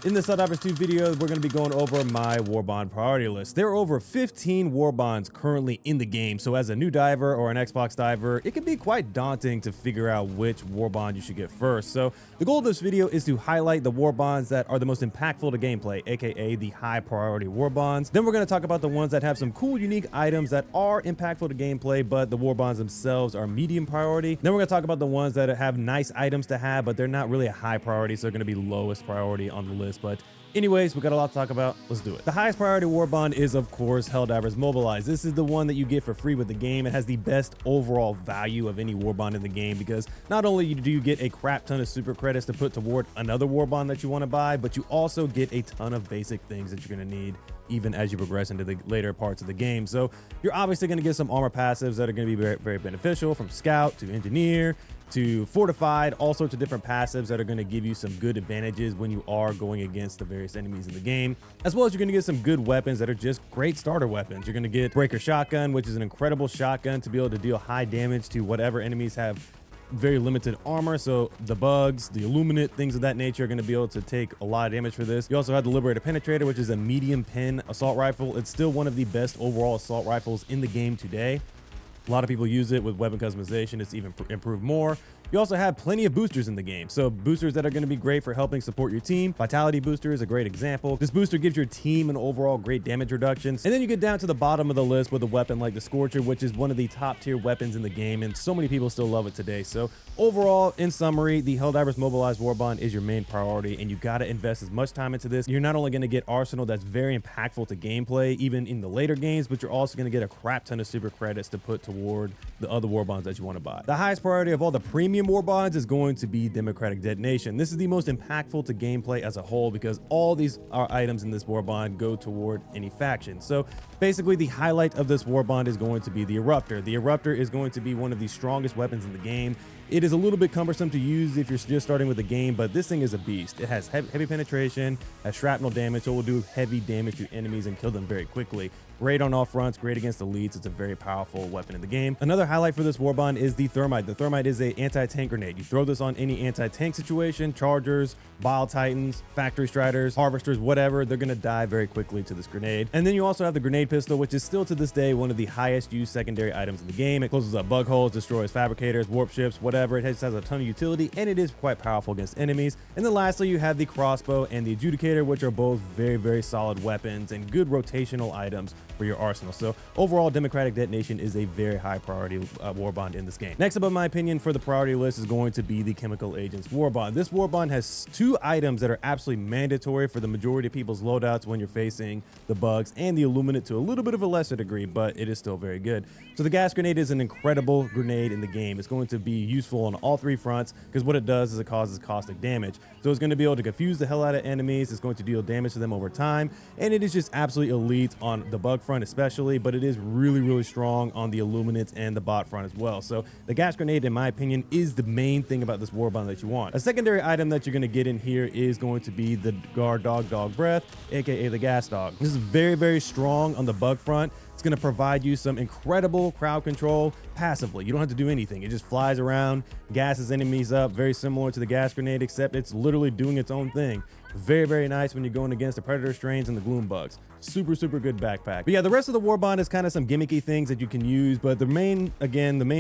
In this Helldivers 2 video, we're going to be going over my Warbond priority list. There are over 15 Warbonds currently in the game, so as a new diver or an Xbox diver, it can be quite daunting to figure out which Warbond you should get first. So the goal of this video is to highlight the Warbonds that are the most impactful to gameplay, aka the high priority Warbonds. Then we're going to talk about the ones that have some cool, unique items that are impactful to gameplay, but the Warbonds themselves are medium priority. Then we're going to talk about the ones that have nice items to have, but they're not really a high priority, so they're going to be lowest priority on the list. But anyways, we got a lot to talk about. Let's do it. The highest priority Warbond is, of course, Helldivers Mobilize. This is the one that you get for free with the game. It has the best overall value of any Warbond in the game because not only do you get a crap ton of super credits to put toward another Warbond that you want to buy, but you also get a ton of basic things that you're going to need even as you progress into the later parts of the game. So you're obviously going to get some armor passives that are going to be very, very beneficial, from Scout to Engineer to Fortified, all sorts of different passives that are going to give you some good advantages when you are going against the various enemies in the game, as well as you're going to get some good weapons that are just great starter weapons. You're going to get Breaker Shotgun, which is an incredible shotgun to be able to deal high damage to whatever enemies have very limited armor. So the bugs, the illuminate, things of that nature are going to be able to take a lot of damage for this. You also have the Liberator Penetrator, which is a medium pin assault rifle. It's still one of the best overall assault rifles in the game today. A lot of people use it with weapon customization. It's even improved more. You also have plenty of boosters in the game. So boosters that are going to be great for helping support your team. Vitality booster is a great example. This booster gives your team an overall great damage reductions. And then you get down to the bottom of the list with a weapon like the Scorcher, which is one of the top tier weapons in the game. And so many people still love it today. So overall, in summary, the Helldivers Mobilize Warbond is your main priority. And you got to invest as much time into this. You're not only going to get arsenal that's very impactful to gameplay, even in the later games, but you're also going to get a crap ton of super credits to put toward the other Warbonds that you want to buy. The highest priority of all the premium Warbonds is going to be Democratic Detonation. This is the most impactful to gameplay as a whole because all these items in this Warbond go toward any faction. So basically the highlight of this Warbond is going to be the Eruptor. The Eruptor is going to be one of the strongest weapons in the game. It is a little bit cumbersome to use if you're just starting with the game, but this thing is a beast. It has heavy penetration, has shrapnel damage, so it will do heavy damage to enemies and kill them very quickly. Great on all fronts, great against elites. It's a very powerful weapon in the game. Another highlight for this Warbond is the Thermite. The Thermite is an anti-tank grenade. You throw this on any anti-tank situation, Chargers, Bile Titans, Factory Striders, Harvesters, whatever, they're gonna die very quickly to this grenade. And then you also have the Grenade Pistol, which is still to this day one of the highest used secondary items in the game. It closes up bug holes, destroys fabricators, warp ships, whatever. It just has a ton of utility, and it is quite powerful against enemies. And then lastly, you have the Crossbow and the Adjudicator, which are both very, very solid weapons and good rotational items for your arsenal. So overall, Democratic Detonation is a very high priority Warbond in this game. Next up, in my opinion, for the priority list is going to be the Chemical Agents Warbond. This Warbond has two items that are absolutely mandatory for the majority of people's loadouts when you're facing the bugs, and the Illuminate to a little bit of a lesser degree, but it is still very good. So the Gas Grenade is an incredible grenade in the game. It's going to be useful on all three fronts because what it does is it causes caustic damage. So it's going to be able to confuse the hell out of enemies. It's going to deal damage to them over time, and it is just absolutely elite on the bug front especially, but it is really, really strong on the Illuminates and the bot front as well. So the Gas Grenade, in my opinion, is the main thing about this Warbond that you want. A secondary item that you're going to get in here is going to be the Guard Dog Breath, aka the Gas Dog. This is very, very strong on the bug front. It's going to provide you some incredible crowd control passively. You don't have to do anything. It just flies around, gasses enemies up, very similar to the Gas Grenade, except it's literally doing its own thing. Very, very nice when you're going against the Predator Strains and the Gloom Bugs. Super, super good backpack. But yeah, the rest of the Warbond is kind of some gimmicky things that you can use, but the main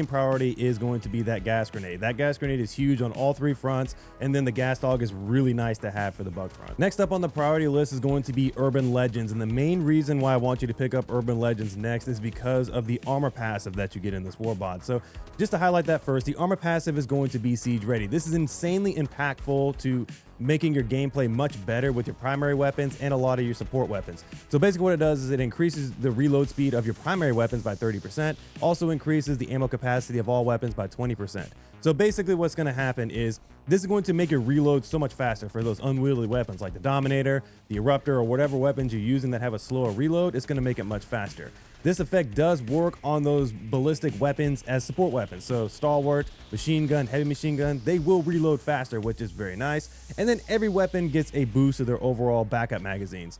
priority is going to be that Gas Grenade. That Gas Grenade is huge on all three fronts, and then the Gas Dog is really nice to have for the bug front. Next up on the priority list is going to be Urban Legends, and the main reason why I want you to pick up Urban Legends next is because of the armor passive that you get in this Warbond. So just to highlight that first, the armor passive is going to be Siege Ready. This is insanely impactful to making your gameplay much better with your primary weapons and a lot of your support weapons. So basically what it does is it increases the reload speed of your primary weapons by 30%, also increases the ammo capacity of all weapons by 20%. So basically what's going to happen is this is going to make your reload so much faster for those unwieldy weapons like the Dominator, the Eruptor, or whatever weapons you're using that have a slower reload. It's going to make it much faster. This effect does work on those ballistic weapons as support weapons. So Stalwart, Machine Gun, Heavy Machine Gun, they will reload faster, which is very nice. And then every weapon gets a boost to their overall backup magazines.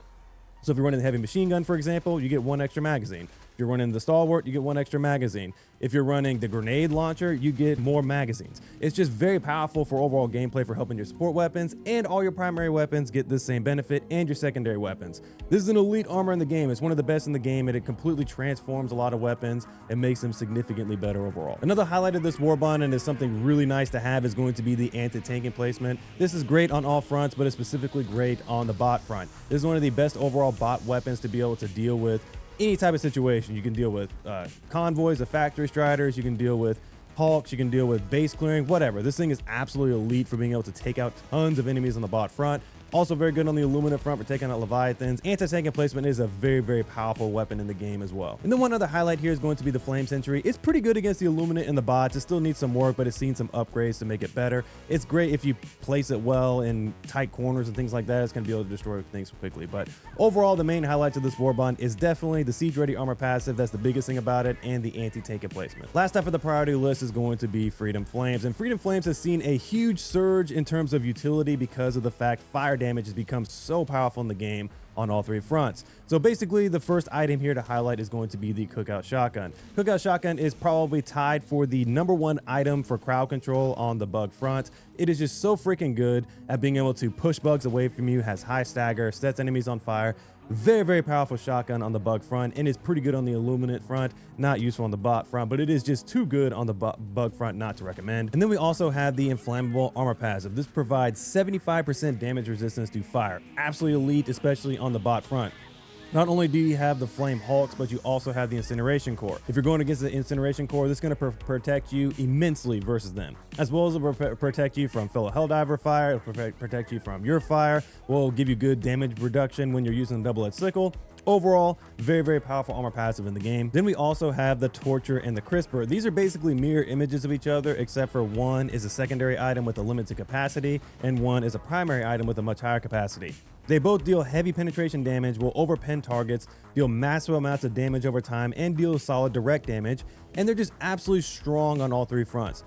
So if you're running the Heavy Machine Gun, for example, you get one extra magazine. If you're running the Stalwart, you get 1 extra magazine. If you're running the grenade launcher, you get more magazines. It's just very powerful for overall gameplay for helping your support weapons, and all your primary weapons get this same benefit, and your secondary weapons. This is an elite armor in the game. It's one of the best in the game, and it completely transforms a lot of weapons and makes them significantly better overall. Another highlight of this Warbond, and is something really nice to have, is going to be the anti-tank emplacement. This is great on all fronts, but it's specifically great on the bot front. This is one of the best overall bot weapons to be able to deal with any type of situation. You can deal with convoys of factory striders, you can deal with Hawks, you can deal with base clearing, whatever. This thing is absolutely elite for being able to take out tons of enemies on the bot front. Also very good on the Illumina front for taking out Leviathans. Anti-tank emplacement is a very, very powerful weapon in the game as well. And then one other highlight here is going to be the Flame Sentry. It's pretty good against the Illumina and the bots. It still needs some work, but it's seen some upgrades to make it better. It's great if you place it well in tight corners and things like that. It's going to be able to destroy things quickly. But overall, the main highlights of this Warbond is definitely the Siege Ready Armor passive. That's the biggest thing about it, and the anti-tank emplacement. Last up for the priority list is going to be Freedom Flames. And Freedom Flames has seen a huge surge in terms of utility because of the fact fire damage has become so powerful in the game on all 3 fronts. So basically, the first item here to highlight is going to be the Cookout Shotgun. Cookout Shotgun is probably tied for the #1 item for crowd control on the bug front. It is just so freaking good at being able to push bugs away from you, has high stagger, sets enemies on fire. Very, very powerful shotgun on the bug front, and it's pretty good on the Illuminate front. Not useful on the bot front, but it is just too good on the bug front not to recommend. And then we also have the Inflammable Armor passive. This provides 75% damage resistance to fire. Absolutely elite, especially on the bot front. Not only do you have the Flame Hawks, but you also have the Incineration Core. If you're going against the Incineration Core, this is going to protect you immensely versus them, as well as it will protect you from fellow Helldiver fire. It'll protect you from your fire. Will give you good damage reduction when you're using the double-edged sickle. Overall, very, very powerful armor passive in the game. Then we also have the Torture and the Crisper. These are basically mirror images of each other, except for one is a secondary item with a limited capacity, and one is a primary item with a much higher capacity. They both deal heavy penetration damage, will overpen targets, deal massive amounts of damage over time, and deal solid direct damage, and they're just absolutely strong on all 3 fronts.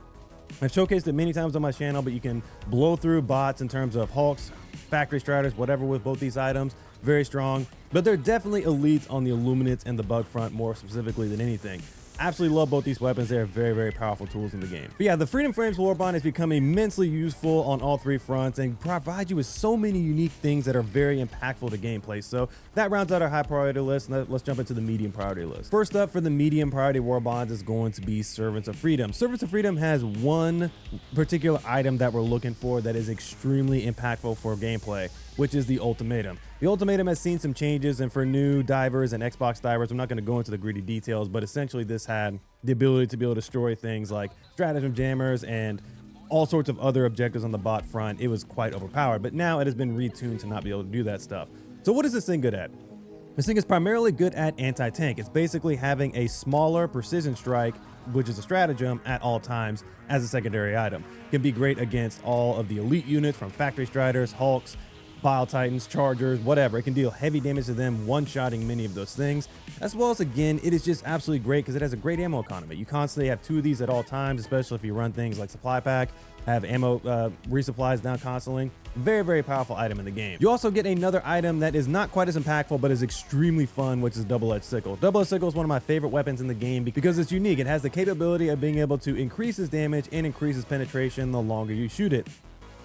I've showcased it many times on my channel, but you can blow through bots in terms of Hawks, Factory Striders, whatever with both these items. Very strong, but they're definitely elites on the Illuminates and the bug front more specifically than anything. Absolutely love both these weapons. They're very, very powerful tools in the game. But yeah, the Freedom Flames Warbond has become immensely useful on all 3 fronts and provide you with so many unique things that are very impactful to gameplay. So that rounds out our high priority list. Let's jump into the medium priority list. First up for the medium priority Warbonds is going to be Servants of Freedom. Servants of Freedom has one particular item that we're looking for that is extremely impactful for gameplay, which is the Ultimatum. The Ultimatum has seen some changes, and for new divers and Xbox divers, I'm not going to go into the gritty details, but essentially this had the ability to be able to destroy things like stratagem jammers and all sorts of other objectives on the bot front. It was quite overpowered, but now it has been retuned to not be able to do that stuff. So what is this thing good at? This thing is primarily good at anti-tank. It's basically having a smaller precision strike, which is a stratagem, at all times as a secondary item. It can be great against all of the elite units from Factory Striders, Hulks, Bile Titans, Chargers, whatever. It can deal heavy damage to them, one-shotting many of those things. As well as, again, it is just absolutely great because it has a great ammo economy. You constantly have 2 of these at all times, especially if you run things like Supply Pack, have ammo resupplies down constantly. Very, very powerful item in the game. You also get another item that is not quite as impactful, but is extremely fun, which is Double-Edged Sickle. Double-Edged Sickle is one of my favorite weapons in the game because it's unique. It has the capability of being able to increase its damage and increase its penetration the longer you shoot it.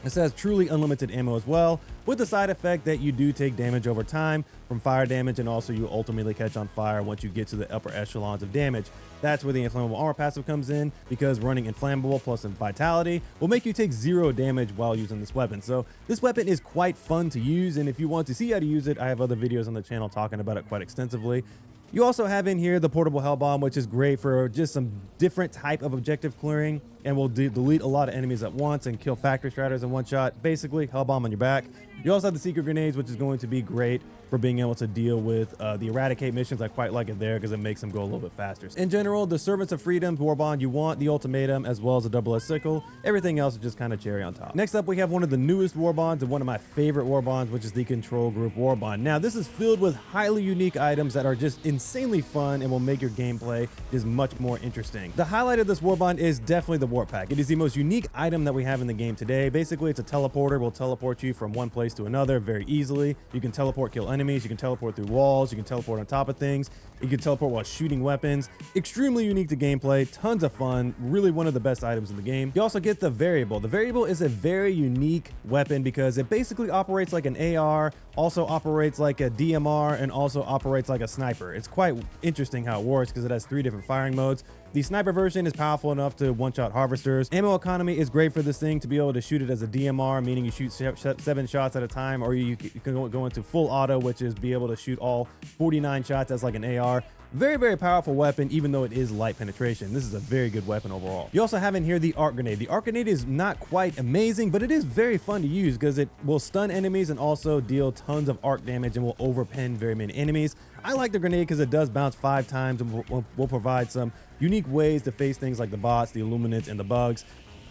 This has truly unlimited ammo as well, with the side effect that you do take damage over time from fire damage, and also you ultimately catch on fire once you get to the upper echelons of damage. That's where the Inflammable Armor passive comes in, because running Inflammable plus Vitality will make you take 0 damage while using this weapon. So this weapon is quite fun to use, and if you want to see how to use it, I have other videos on the channel talking about it quite extensively. You also have in here the Portable Hell Bomb, which is great for just some different type of objective clearing, and will delete a lot of enemies at once and kill Factory Striders in one shot. Basically, Hell Bomb on your back. You also have the Secret Grenades, which is going to be great for being able to deal with the Eradicate missions. I quite like it there because it makes them go a little bit faster. In general, the Servants of Freedom Warbond, you want the Ultimatum as well as a Double-Edged Sickle. Everything else is just kind of cherry on top. Next up, we have one of the newest Warbonds and one of my favorite Warbonds, which is the Control Group Warbond. Now, this is filled with highly unique items that are just insanely fun and will make your gameplay just much more interesting. The highlight of this Warbond is definitely the warp pack. It is the most unique item that we have in the game today. Basically, it's a teleporter. Will teleport you from one place to another very easily. You can teleport, kill enemies. You can teleport through walls. You can teleport on top of things. You can teleport while shooting weapons. Extremely unique to gameplay. Tons of fun. Really one of the best items in the game. You also get the variable. The variable is a very unique weapon because it basically operates like an AR, also operates like a DMR, and also operates like a sniper. It's quite interesting how it works because it has 3 different firing modes. The sniper version is powerful enough to one-shot harvesters. Ammo economy is great for this thing to be able to shoot it as a DMR, meaning you shoot 7 shots at a time, or you can go into full auto, which is be able to shoot all 49 shots as like an AR. Very, very powerful weapon, even though it is light penetration. This is a very good weapon overall. You also have in here the arc grenade. The arc grenade is not quite amazing, but it is very fun to use because it will stun enemies and also deal tons of arc damage and will overpin very many enemies. I like the grenade because it does bounce 5 times and will provide some unique ways to face things like the bots, the illuminates, and the bugs.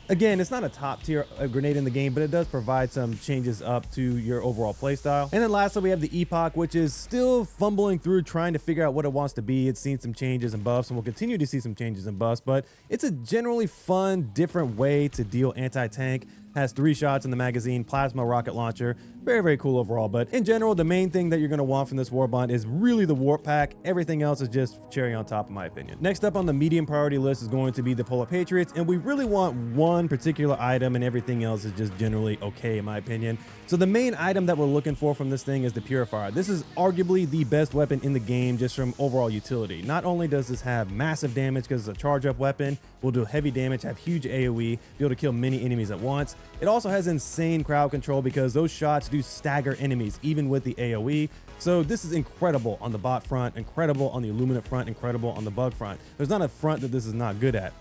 Again, it's not a top tier grenade in the game, but it does provide some changes up to your overall playstyle. And then lastly, we have the Epoch, which is still fumbling through trying to figure out what it wants to be. It's seen some changes and buffs, and we'll continue to see some changes and buffs, but it's a generally fun, different way to deal anti-tank. Has 3 shots in the magazine, plasma rocket launcher. Very, very cool overall. But in general, the main thing that you're going to want from this Warbond is really the warp pack. Everything else is just cherry on top, in my opinion. Next up on the medium priority list is going to be the Polar Patriots, and we really want one particular item, and everything else is just generally okay, in my opinion. So the main item that we're looking for from this thing is the Purifier. This is arguably the best weapon in the game just from overall utility. Not only does this have massive damage because it's a charge-up weapon, will do heavy damage, have huge AoE, be able to kill many enemies at once. It also has insane crowd control because those shots do stagger enemies even with the AoE. So this is incredible on the bot front, incredible on the Illuminate front, incredible on the bug front. There's not a front that this is not good at.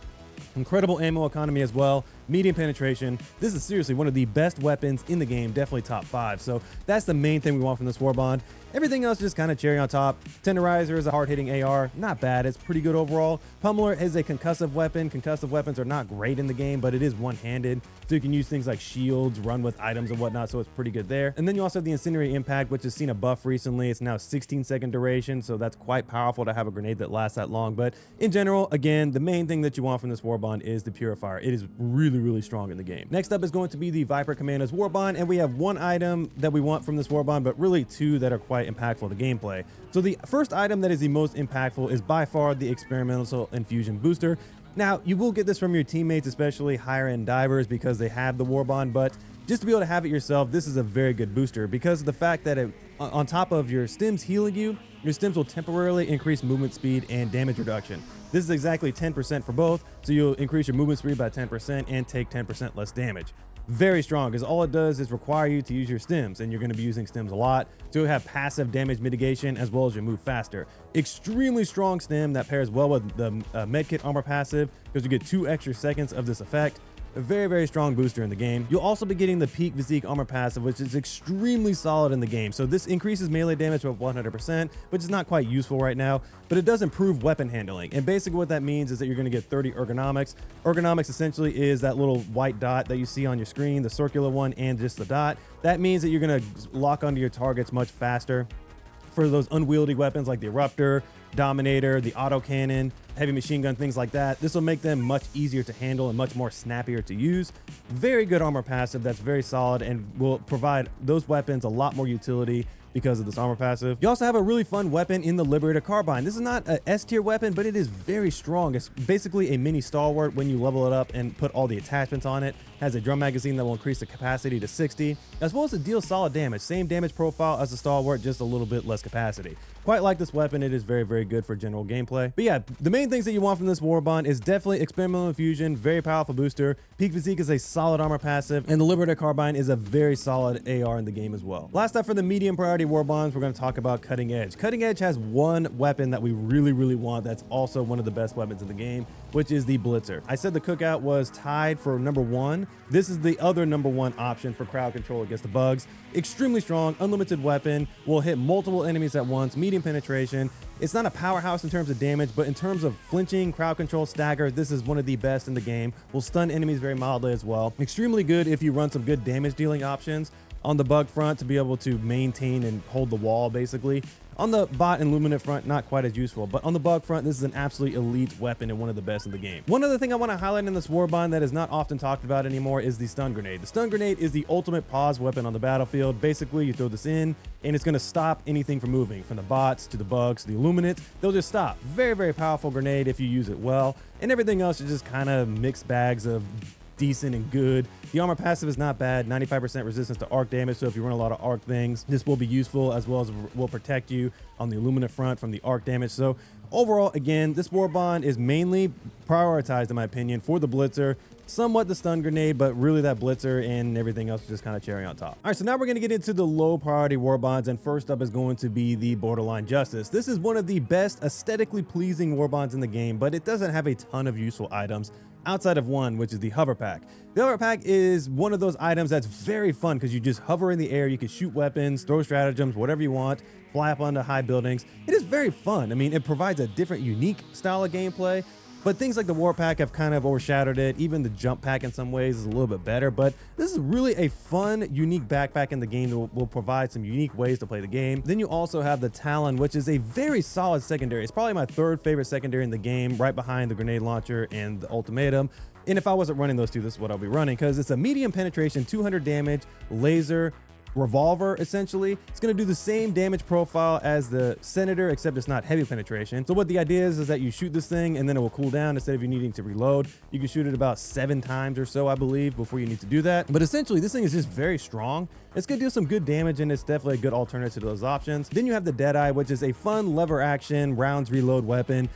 Incredible ammo economy as well, medium penetration. This is seriously one of the best weapons in the game, definitely top 5. So that's the main thing we want from this Warbond. Everything else just kind of cherry on top. Tenderizer is a hard-hitting AR, not bad, it's pretty good overall. Pummeler is a concussive weapon. Concussive weapons are not great in the game, but it is one-handed, so you can use things like shields, run with items and whatnot, so it's pretty good there. And then you also have the Incinerate Impact, which has seen a buff recently. It's now 16-second duration, so that's quite powerful to have a grenade that lasts that long. But in general, again, the main thing that you want from this Warbond is the Purifier. It is really, really strong in the game. Next up is going to be the Viper Commandos Warbond, and we have 1 item that we want from this Warbond, but really 2 that are quite impactful to gameplay. So the first item that is the most impactful is by far the Experimental Infusion Booster. Now, you will get this from your teammates, especially higher end divers, because they have the Warbond, but just to be able to have it yourself, this is a very good booster because of the fact that it, on top of your stims healing you, your stims will temporarily increase movement speed and damage reduction. This is exactly 10% for both, so you'll increase your movement speed by 10% and take 10% less damage. Very strong, because all it does is require you to use your stims, and you're going to be using stims a lot, so you have passive damage mitigation as well as you move faster. Extremely strong stim that pairs well with the medkit armor passive because you get 2 extra seconds of this effect. A very, very strong booster in the game. You'll also be getting the Peak Physique Armor passive, which is extremely solid in the game. So this increases melee damage by 100%, which is not quite useful right now, but it does improve weapon handling. And basically what that means is that you're going to get 30 ergonomics. Ergonomics essentially is that little white dot that you see on your screen, the circular one and just the dot. That means that you're going to lock onto your targets much faster. For those unwieldy weapons like the Eruptor, Dominator, the autocannon, heavy machine gun, things like that, this will make them much easier to handle and much more snappier to use. Very good armor passive that's very solid and will provide those weapons a lot more utility because of this armor passive. You also have a really fun weapon in the Liberator Carbine. This is not an S tier weapon, but it is very strong. It's basically a mini stalwart when you level it up and put all the attachments on it. Has a drum magazine that will increase the capacity to 60, as well as it deals solid damage. Same damage profile as the stalwart, just a little bit less capacity. Quite like this weapon. It is very, very good for general gameplay. But yeah, the main things that you want from this Warbond is definitely Experimental Infusion, very powerful booster. Peak Physique is a solid armor passive, and the Liberator Carbine is a very solid AR in the game as well. Last up for the medium priority Warbonds, we're going to talk about Cutting Edge. Cutting Edge has one weapon that we really, really want that's also one of the best weapons in the game, which is the Blitzer. I said the Cookout was tied for #1. This is the other #1 option for crowd control against the bugs. Extremely strong, unlimited weapon, will hit multiple enemies at once, medium penetration. It's not a powerhouse in terms of damage, but in terms of flinching, crowd control, stagger, this is one of the best in the game. Will stun enemies very mildly as well. Extremely good if you run some good damage dealing options on the bug front to be able to maintain and hold the wall basically. On the bot and luminant front, not quite as useful, but on the bug front, this is an absolutely elite weapon and one of the best in the game. One other thing I want to highlight in this Warbond that is not often talked about anymore is the stun grenade. The stun grenade is the ultimate pause weapon on the battlefield. Basically, you throw this in and it's going to stop anything from moving, from the bots to the bugs to the illuminants. They'll just stop. Very, very powerful grenade if you use it well, and everything else is just kind of mixed bags of decent and good. The armor passive is not bad, 95% resistance to arc damage, so if you run a lot of arc things, this will be useful, as well as will protect you on the illuminant front from the arc damage. So overall, again, this Warbond is mainly prioritized, in my opinion, for the blitzer, somewhat the stun grenade, but really that blitzer and everything else is just kind of cherry on top. All right, so now we're going to get into the low priority Warbonds, and first up is going to be the Borderline Justice. This is one of the best aesthetically pleasing Warbonds in the game, but it doesn't have a ton of useful items outside of one, which is the hover pack. The hover pack is one of those items that's very fun because you just hover in the air, you can shoot weapons, throw stratagems, whatever you want, fly up onto high buildings. It is very fun. I mean, it provides a different, unique style of gameplay, but things like the war pack have kind of overshadowed it. Even the jump pack in some ways is a little bit better, but this is really a fun, unique backpack in the game that will provide some unique ways to play the game. Then you also have the Talon, which is a very solid secondary. It's probably my third favorite secondary in the game, right behind the grenade launcher and the ultimatum. And if I wasn't running those two, this is what I'll be running, because it's a medium penetration, 200 damage, laser, revolver. Essentially, it's going to do the same damage profile as the Senator, except it's not heavy penetration. So what the idea is that you shoot this thing and then it will cool down. Instead of you needing to reload, you can shoot it about 7 times or so, I believe, before you need to do that. But essentially, this thing is just very strong. It's going to do some good damage, and it's definitely a good alternative to those options. Then you have the Deadeye, which is a fun lever action rounds reload weapon.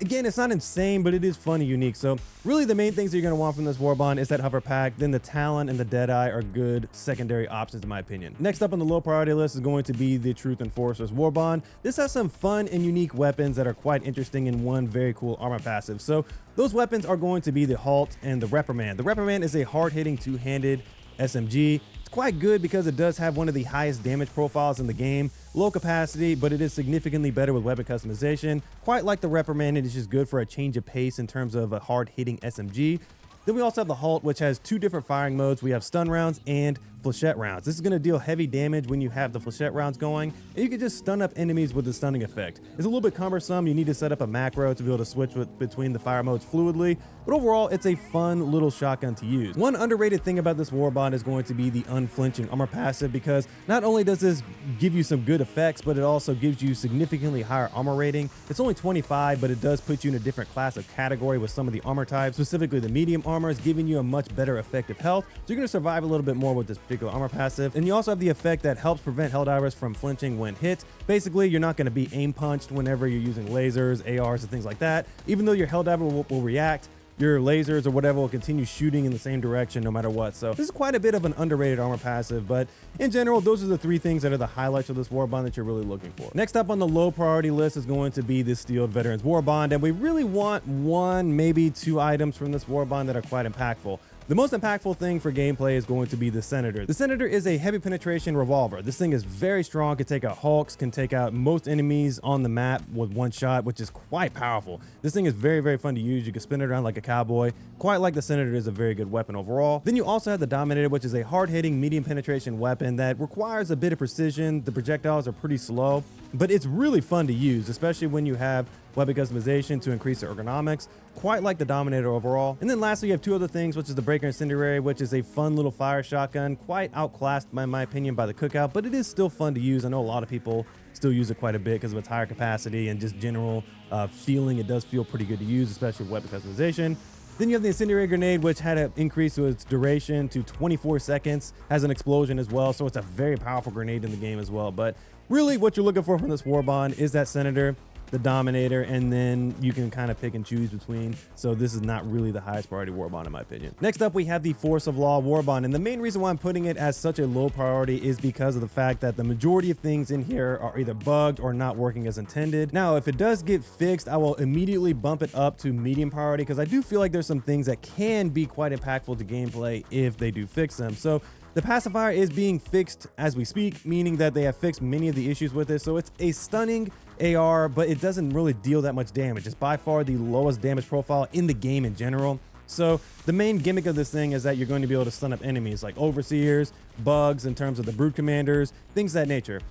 Again, it's not insane, but it is fun and unique. So really the main things that you're going to want from this Warbond is that hover pack. Then the Talon and the Deadeye are good secondary options in my opinion. Next up on the low priority list is going to be the Truth Enforcer's Warbond. This has some fun and unique weapons that are quite interesting in one very cool armor passive. So those weapons are going to be the Halt and the Reprimand. The Reprimand is a hard-hitting two-handed SMG. It's quite good because it does have one of the highest damage profiles in the game. Low capacity, but it is significantly better with weapon customization. Quite like the Reprimand, it is just good for a change of pace in terms of a hard-hitting SMG. Then we also have the Halt, which has 2 different firing modes. We have stun rounds and flechette rounds. This is going to deal heavy damage when you have the flechette rounds going, and you can just stun up enemies with the stunning effect. It's a little bit cumbersome. You need to set up a macro to be able to switch between the fire modes fluidly, but overall, it's a fun little shotgun to use. One underrated thing about this Warbond is going to be the unflinching armor passive, because not only does this give you some good effects, but it also gives you significantly higher armor rating. It's only 25, but it does put you in a different class of category with some of the armor types, specifically the medium armor is giving you a much better effective health. So you're going to survive a little bit more with this particular armor passive. And you also have the effect that helps prevent Helldivers from flinching when hit. Basically, you're not going to be aim punched whenever you're using lasers, ARs, and things like that. Even though your Helldiver will react, your lasers or whatever will continue shooting in the same direction no matter what. So this is quite a bit of an underrated armor passive, but in general, those are the 3 things that are the highlights of this Warbond that you're really looking for. Next up on the low priority list is going to be the Steeled Veterans Warbond, and we really want 1, maybe 2 items from this Warbond that are quite impactful. The most impactful thing for gameplay is going to be the Senator. The Senator is a heavy penetration revolver. This thing is very strong, can take out Hulks, can take out most enemies on the map with 1 shot, which is quite powerful. This thing is very, very fun to use. You can spin it around like a cowboy. Quite like the Senator is a very good weapon overall. Then you also have the Dominator, which is a hard-hitting medium penetration weapon that requires a bit of precision. The projectiles are pretty slow, but it's really fun to use, especially when you have weapon customization to increase the ergonomics, quite like the Dominator overall. And then lastly, you have 2 other things, which is the Breaker Incendiary, which is a fun little fire shotgun, quite outclassed in my opinion by the Cookout, but it is still fun to use. I know a lot of people still use it quite a bit because of its higher capacity and just general feeling. It does feel pretty good to use, especially with weapon customization. Then you have the Incendiary Grenade, which had an increase to its duration to 24 seconds, has an explosion as well, so it's a very powerful grenade in the game as well. But really what you're looking for from this Warbond is that Senator, the Dominator, and then you can kind of pick and choose between. So this is not really the highest priority Warbond in my opinion. Next up, we have the Force of Law Warbond, and the main reason why I'm putting it as such a low priority is because of the fact that the majority of things in here are either bugged or not working as intended. Now, if it does get fixed, I will immediately bump it up to medium priority, because I do feel like there's some things that can be quite impactful to gameplay if they do fix them. So the pacifier is being fixed as we speak, meaning that they have fixed many of the issues with it. So it's a stunning AR, but it doesn't really deal that much damage. It's by far the lowest damage profile in the game in general. So the main gimmick of this thing is that you're going to be able to stun up enemies like Overseers, bugs in terms of the Brood Commanders, things of that nature.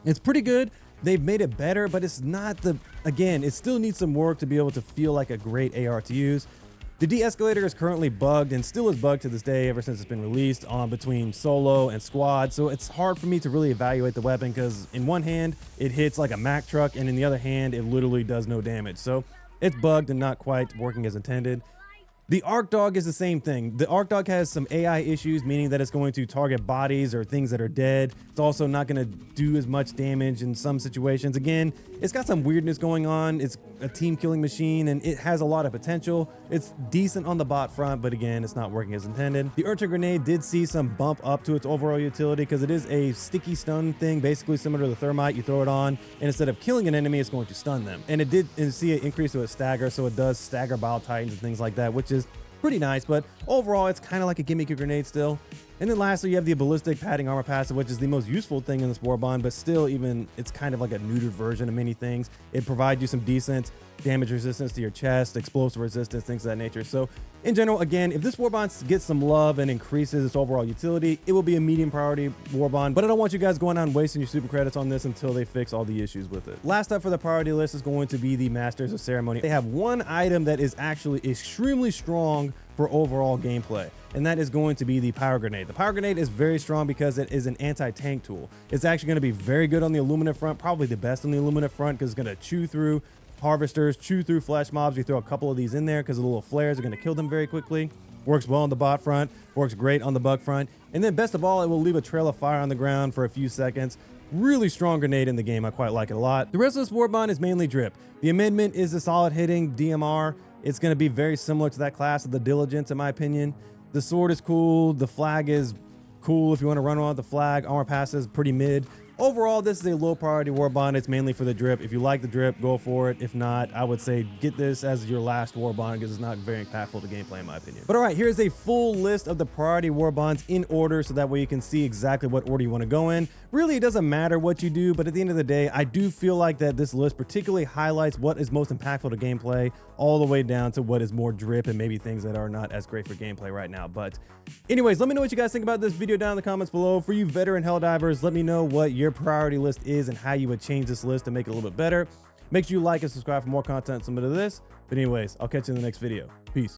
It's pretty good. They've made it better, but it's not again, it still needs some work to be able to feel like a great AR to use. The de-escalator is currently bugged and still is bugged to this day ever since it's been released between solo and squad. So it's hard for me to really evaluate the weapon because in one hand it hits like a Mack truck and in the other hand it literally does no damage. So it's bugged and not quite working as intended. The Arc Dog is the same thing. The Arc Dog has some AI issues, meaning that it's going to target bodies or things that are dead. It's also not going to do as much damage in some situations. Again, it's got some weirdness going on. It's a team killing machine and it has a lot of potential. It's decent on the bot front, but again, it's not working as intended. The Urchin Grenade did see some bump up to its overall utility because it is a sticky stun thing, basically similar to the Thermite. You throw it on and instead of killing an enemy, it's going to stun them. And it did see an increase to its stagger, so it does stagger Bile Titans and things like that, which is pretty nice, but overall it's kind of like a gimmicky grenade still. And then lastly, you have the ballistic padding armor passive, which is the most useful thing in this Warbond, but still even it's kind of like a neutered version of many things. It provides you some decent damage resistance to your chest, explosive resistance, things of that nature. So in general, again, if this Warbond gets some love and increases its overall utility, it will be a medium priority Warbond, but I don't want you guys going on wasting your super credits on this until they fix all the issues with it. Last up for the priority list is going to be the Masters of Ceremony. They have one item that is actually extremely strong for overall gameplay, and that is going to be the Power Grenade. The Power Grenade is very strong because it is an anti-tank tool. It's actually going to be very good on the Illuminate front, probably the best on the Illuminate front because it's going to chew through harvesters, chew through flesh mobs. You throw a couple of these in there because the little flares are going to kill them very quickly. Works well on the bot front, works great on the bug front, and then best of all, it will leave a trail of fire on the ground for a few seconds. Really strong grenade in the game. I quite like it a lot. The rest of this Warbond is mainly drip. The Amendment is a solid hitting DMR. It's going to be very similar to that class of the Diligence, in my opinion. The sword is cool. The flag is cool if you want to run around with the flag. Armor pass is pretty mid. Overall, this is a low priority Warbond. It's mainly for the drip. If you like the drip, go for it. If not, I would say get this as your last Warbond because it's not very impactful to gameplay in my opinion. But all right, here's a full list of the priority Warbonds in order so that way you can see exactly what order you want to go in. Really, it doesn't matter what you do, but at the end of the day, I do feel like that this list particularly highlights what is most impactful to gameplay all the way down to what is more drip and maybe things that are not as great for gameplay right now. But anyways, let me know what you guys think about this video down in the comments below. For you veteran Helldivers, let me know what your priority list is and how you would change this list to make it a little bit better. Make sure you like and subscribe for more content similar to this. But anyways, I'll catch you in the next video. Peace.